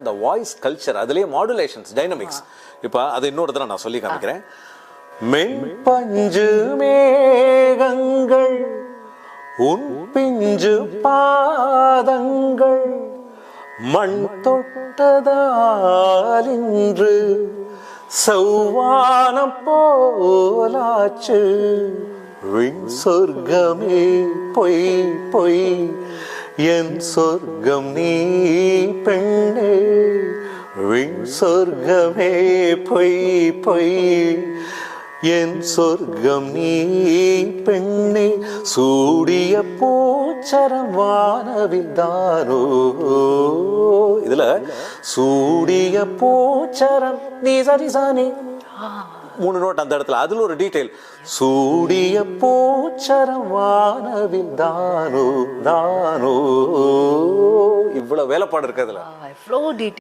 இந்த voice culture அதுலயே modulations dynamics இப்போ அது இன்னொரு தடவை நான் சொல்லி காமிக்கிறேன். மென்பஞ்சு மேகங்கள் உன் பிஞ்சு பாதங்கள் மண் தொட்டதால் இன்று சௌவானம் போலாச்சு. விண் சொர்க்கமே பொய் பொய் என் சொர்க்கம் நீ பெண்ணே. விண் சொர்க்கமே பொய் பொய் என் சொர்க்கம் நீ பெண்ணே. சூடிய பூச்சரம் வானவில் தானோ. இதுல சூடிய பூச்சரம் நீ சரிசானி 3 நோட் அந்த இடத்துல. அதுல ஒரு டீடைல் சூடிய பூச்சரம் வானவில் தானோ தானோ. இவ்வளவு வேலைப்பாடு இருக்கு அதுல.